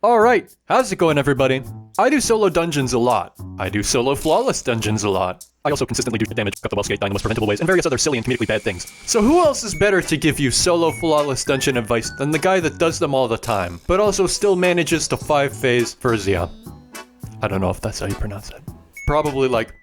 Alright, how's it going everybody? I do solo dungeons a lot. I do solo flawless dungeons a lot. I also consistently do damage, cut the wall skate, die in the most preventable ways, and various other silly and comedically bad things. So who else is better to give you solo flawless dungeon advice than the guy that does them all the time, but also still manages to 5-phase Herzia? I don't know if that's how you pronounce it. Probably like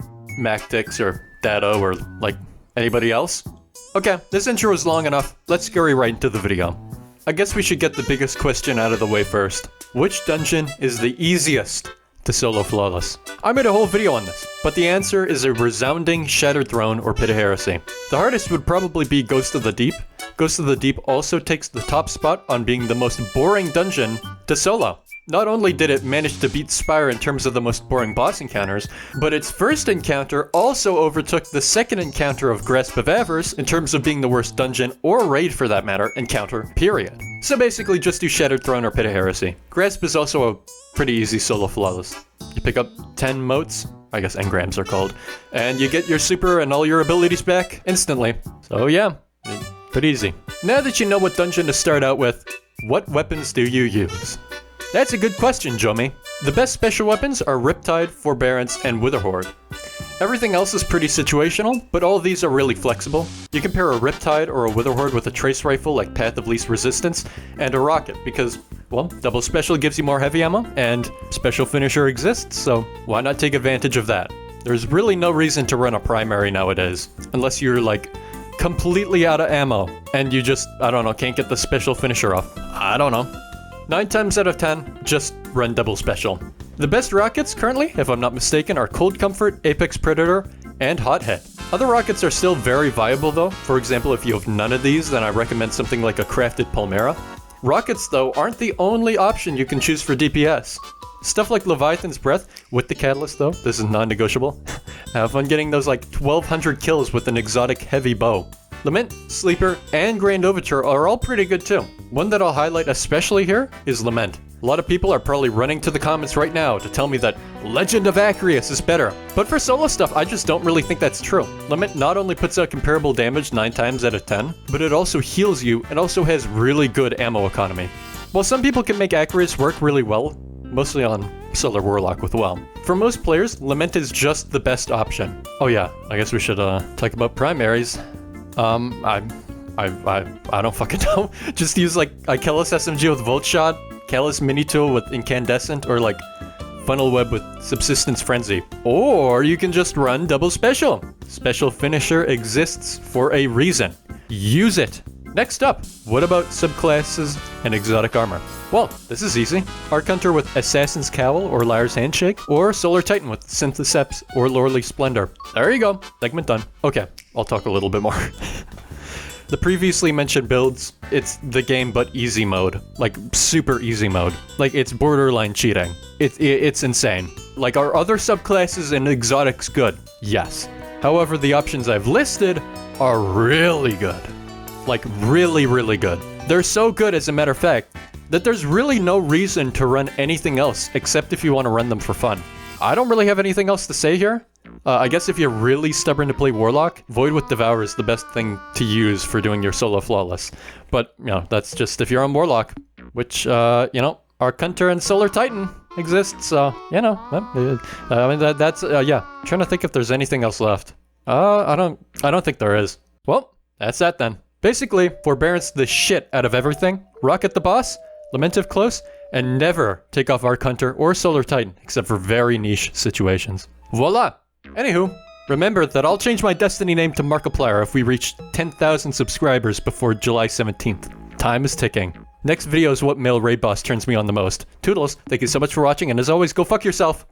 Mactix or Dado or like anybody else. Okay, this intro is long enough. Let's scurry right into the video. I guess we should get the biggest question out of the way first. Which dungeon is the easiest to solo flawless? I made a whole video on this, but the answer is a resounding Shattered Throne or Pit of Heresy. The hardest would probably be Ghost of the Deep. Ghost of the Deep also takes the top spot on being the most boring dungeon to solo. Not only did it manage to beat Spire in terms of the most boring boss encounters, but its first encounter also overtook the second encounter of Grasp of Avarice in terms of being the worst dungeon, or raid for that matter, encounter, period. So basically just do Shattered Throne or Pit of Heresy. Grasp is also a pretty easy solo flawless. You pick up 10 motes, I guess engrams are called, and you get your super and all your abilities back instantly. So yeah, pretty easy. Now that you know what dungeon to start out with, what weapons do you use? That's a good question, Jomi. The best special weapons are Riptide, Forbearance, and Witherhoard. Everything else is pretty situational, but all of these are really flexible. You can pair a Riptide or a Witherhoard with a Trace Rifle like Path of Least Resistance, and a Rocket, because, well, double special gives you more heavy ammo, and special finisher exists, so why not take advantage of that? There's really no reason to run a primary nowadays, unless you're like completely out of ammo, and you just, I don't know, can't get the special finisher off. I don't know. 9 times out of 10, just run double special. The best rockets currently, if I'm not mistaken, are Cold Comfort, Apex Predator, and Hothead. Other rockets are still very viable though. For example, if you have none of these, then I recommend something like a crafted Palmera. Rockets though aren't the only option you can choose for DPS. Stuff like Leviathan's Breath, with the Catalyst though, this is non-negotiable. Have fun getting those like 1200 kills with an exotic heavy bow. Lament, Sleeper, and Grand Overture are all pretty good too. One that I'll highlight especially here is Lament. A lot of people are probably running to the comments right now to tell me that Legend of Acreus is better. But for solo stuff, I just don't really think that's true. Lament not only puts out comparable damage 9 times out of 10, but it also heals you and also has really good ammo economy. While some people can make Acreus work really well, mostly on Solar Warlock with WoW, for most players, Lament is just the best option. Oh yeah, I guess we should talk about primaries. I don't fucking know. Just use like Ikelis SMG with Volt Shot, Callus Mini Tool with Incandescent, or like Funnel Web with Subsistence Frenzy. Or you can just run double special. Special finisher exists for a reason. Use it. Next up, what about subclasses and exotic armor? Well, this is easy. Arc Hunter with Assassin's Cowl or Liar's Handshake, or Solar Titan with Syntheseps or Lordly Splendor. There you go. Segment done. Okay, I'll talk a little bit more. The previously mentioned builds, it's the game but easy mode. Like, super easy mode. Like, it's borderline cheating. It's insane. Like, are other subclasses and exotics good? Yes. However, the options I've listed are really good. Like, really, really good. They're so good, as a matter of fact, that there's really no reason to run anything else except if you want to run them for fun. I don't really have anything else to say here. I guess if you're really stubborn to play Warlock, Void with Devour is the best thing to use for doing your solo flawless. But, you know, that's just if you're on Warlock, which, you know, Arc Hunter and Solar Titan exist, so, you know, I mean, that's, yeah. I'm trying to think if there's anything else left. I don't think there is. Well, that's that then. Basically, Forbearance the shit out of everything, Rocket the boss, Lamentive close, and never take off Arc Hunter or Solar Titan, except for very niche situations. Voila! Anywho, remember that I'll change my Destiny name to Markiplier if we reach 10,000 subscribers before July 17th. Time is ticking. Next video is what male raid boss turns me on the most. Toodles, thank you so much for watching, and as always, go fuck yourself!